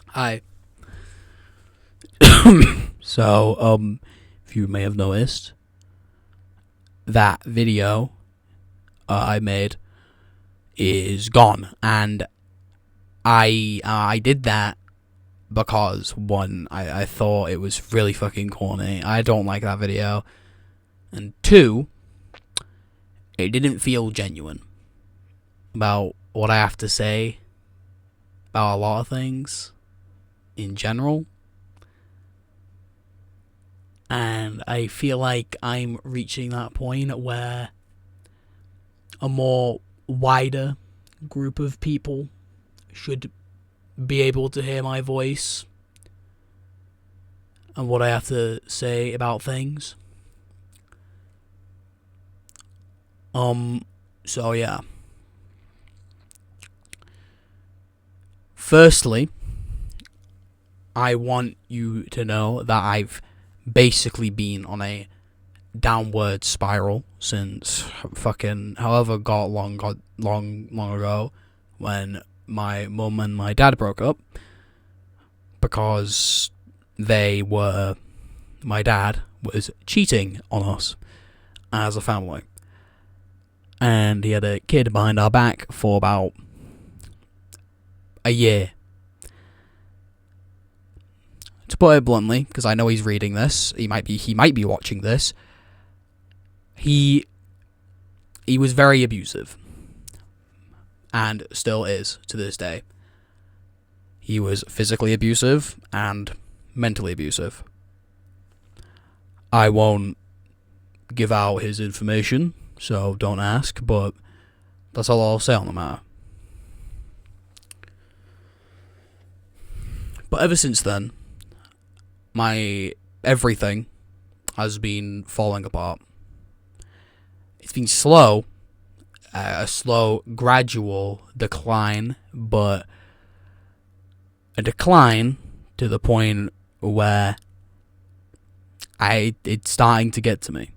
Hi. So, if you may have noticed, that video I made is gone, and I did that because one, I thought it was really fucking corny. I don't like that video, and two, it didn't feel genuine about what I have to say about a lot of things in general. And I feel like I'm reaching that point where a more wider group of people should be able to hear my voice and what I have to say about things. So yeah. Firstly, I want you to know that I've basically been on a downward spiral since fucking however long ago when my mum and my dad broke up, because my dad was cheating on us as a family, and he had a kid behind our back for about a year. To put it bluntly, because I know he's reading this, he might be watching this. He was very abusive, and still is to this day. He was physically abusive and mentally abusive. I won't give out his information, so don't ask, but that's all I'll say on the matter. But ever since then, my everything has been falling apart. It's been slow, a slow, gradual decline, but a decline to the point where it's starting to get to me.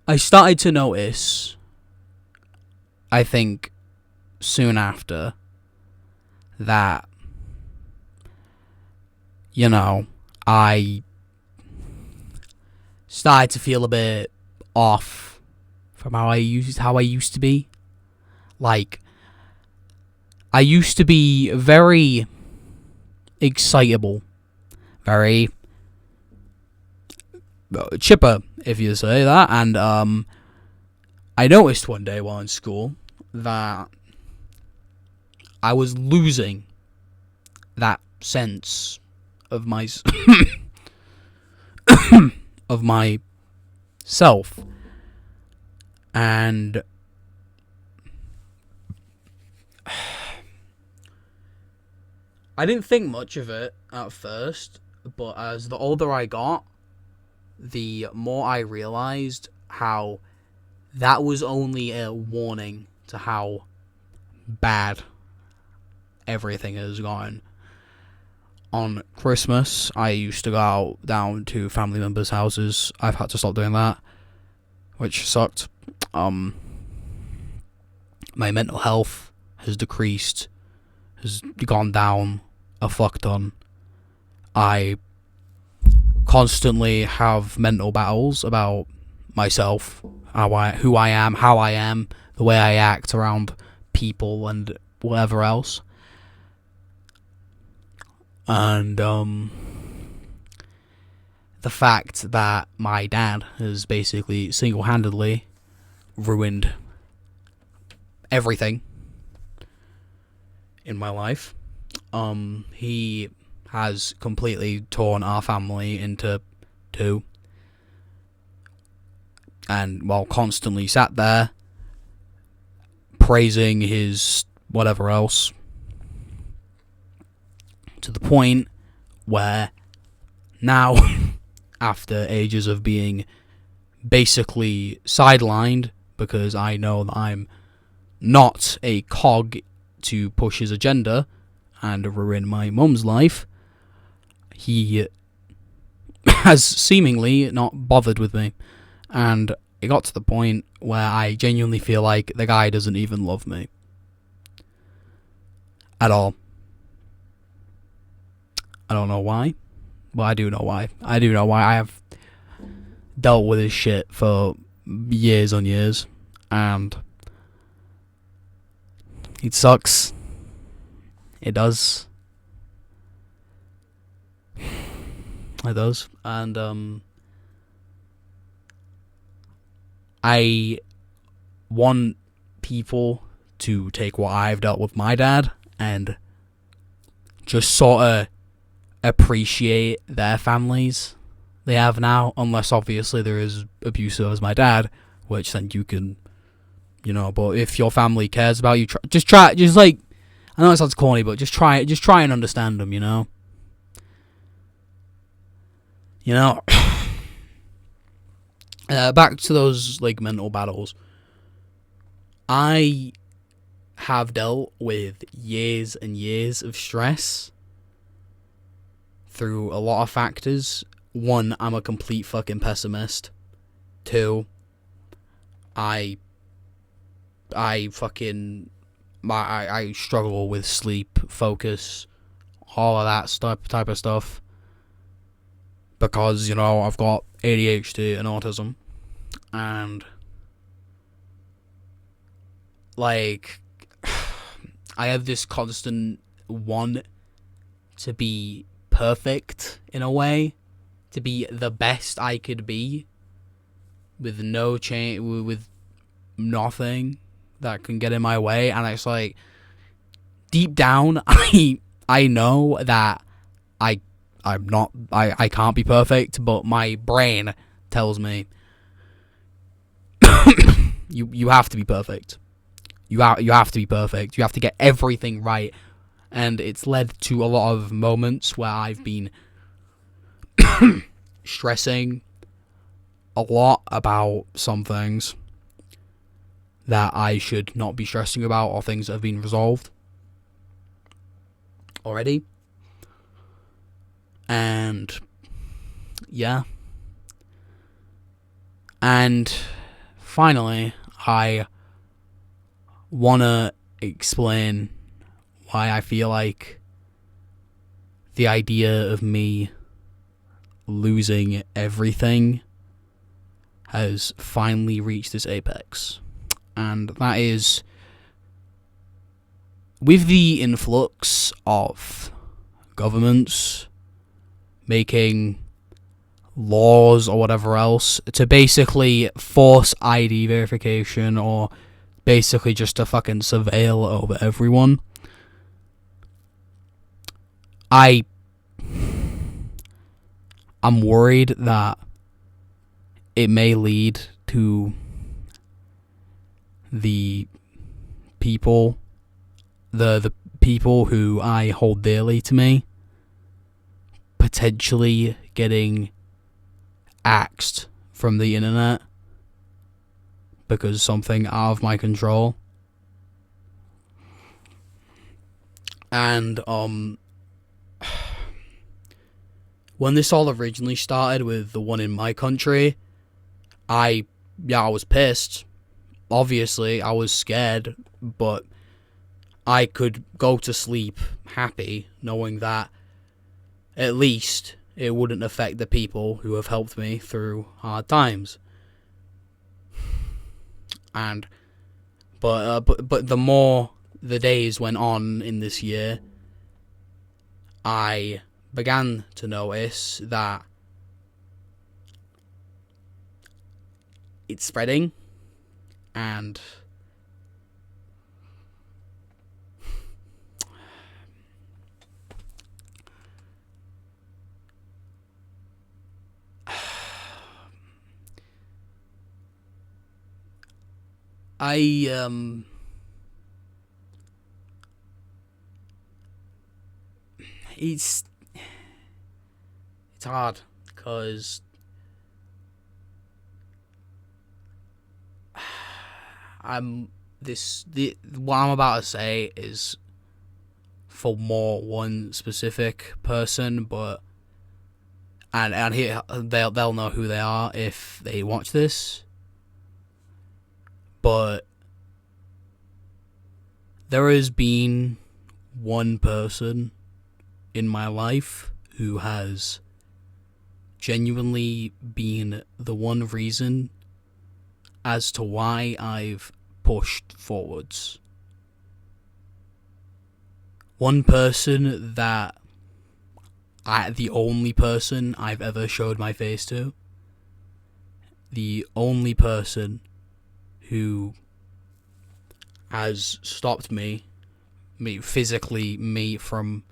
I started to notice, I think, soon after, that, I started to feel a bit off from how I used to be. Like, I used to be very excitable, very chipper, if you say that, and I noticed one day while in school that I was losing that sense of my of myself, and I didn't think much of it at first, but as the older I got, the more I realized how that was only a warning to how bad everything has gone. On Christmas, I used to go out down to family members' houses. I've had to stop doing that, which sucked. My mental health has decreased, has gone down a fuck ton. I constantly have mental battles about myself, who I am, how I am, the way I act around people and whatever else. And the fact that my dad has basically single-handedly ruined everything in my life. He has completely torn our family into two, and while constantly sat there praising his whatever else, to the point where now, after ages of being basically sidelined because I know that I'm not a cog to push his agenda and ruin my mum's life, he has seemingly not bothered with me. And it got to the point where I genuinely feel like the guy doesn't even love me. At all. I don't know why. But I do know why. I do know why. I have dealt with this shit for years on years. And it sucks. It does. It does. And I want people to take what I've dealt with my dad and just sort of appreciate their families they have now, unless obviously they're as abusive as my dad, which then you can, but if your family cares about you, I know it sounds corny, but just try and understand them, back to those, mental battles. I have dealt with years and years of stress through a lot of factors. One, I'm a complete fucking pessimist. Two, I struggle with sleep, focus, all of that type of stuff. Because, I've got ADHD and autism. And, I have this constant want to be perfect in a way. To be the best I could be. With no change, with nothing that can get in my way. And it's deep down, I know that I'm not, I can't be perfect, but my brain tells me you have to be perfect. You have to be perfect. You have to get everything right. And it's led to a lot of moments where I've been stressing a lot about some things that I should not be stressing about, or things that have been resolved already. And yeah. And finally, I wanna explain why I feel like the idea of me losing everything has finally reached its apex. And that is with the influx of governments making laws or whatever else to basically force ID verification, or basically just to fucking surveil over everyone. I'm worried that it may lead to the people, the people who I hold dearly to me, potentially getting axed from the internet because something out of my control. And when this all originally started with the one in my country, I was pissed. Obviously, I was scared, but I could go to sleep happy knowing that at least it wouldn't affect the people who have helped me through hard times. And but the more the days went on in this year, I began to notice that it's spreading, and it's hard because what I'm about to say is for more one specific person, but and they'll know who they are if they watch this. But there has been one person in my life who has genuinely been the one reason as to why I've pushed forwards. One person that the only person I've ever showed my face to. The only person who has stopped me physically from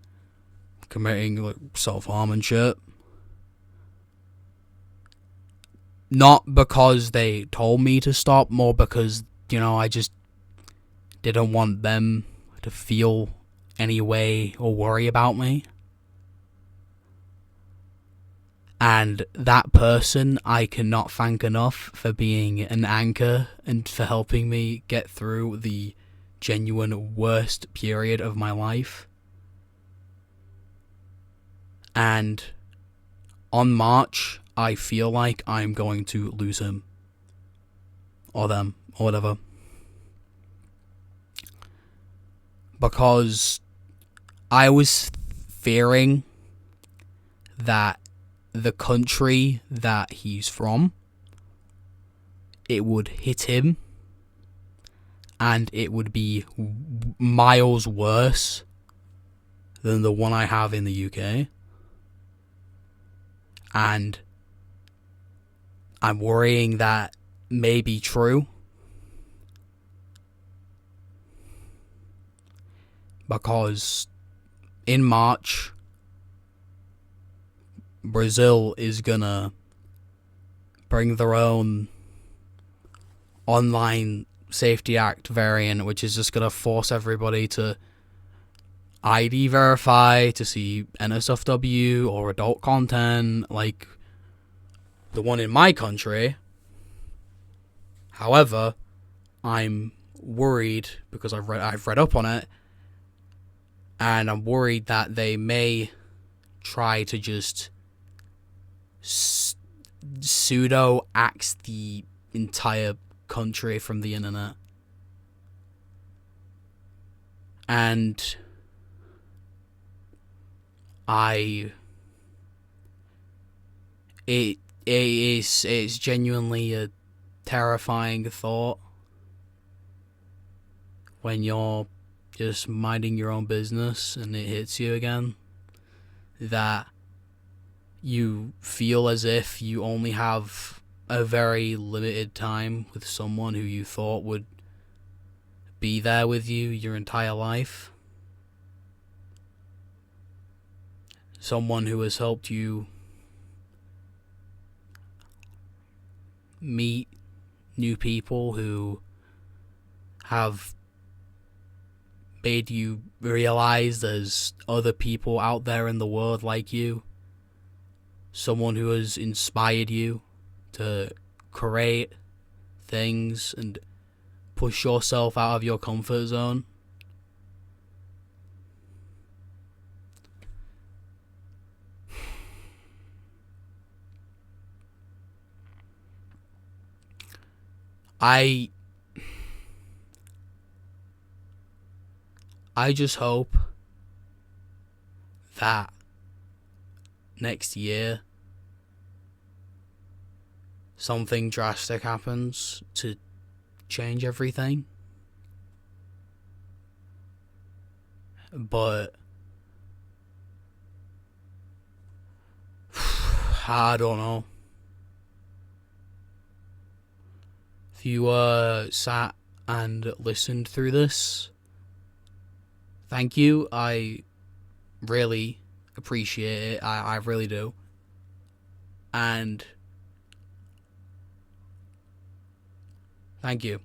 committing like self-harm and shit. Not because they told me to stop, more because, I just didn't want them to feel any way or worry about me. And that person I cannot thank enough for being an anchor and for helping me get through the genuine worst period of my life. And on March, I feel like I'm going to lose him. Or them, or whatever. Because I was fearing that the country that he's from, it would hit him, and it would be miles worse than the one I have in the UK. And I'm worrying that may be true. Because in March, Brazil is gonna bring their own online Safety Act variant, which is just gonna force everybody to ID verify to see NSFW or adult content, like the one in my country. However, I'm worried because I've read up on it, and I'm worried that they may try to just pseudo axe the entire country from the internet. And it's genuinely a terrifying thought when you're just minding your own business and it hits you again, that you feel as if you only have a very limited time with someone who you thought would be there with you your entire life. Someone who has helped you meet new people, who have made you realize there's other people out there in the world like you. Someone who has inspired you to create things and push yourself out of your comfort zone. I just hope that next year something drastic happens to change everything. But I don't know. If you sat and listened through this, thank you. I really appreciate it. I really do. And thank you.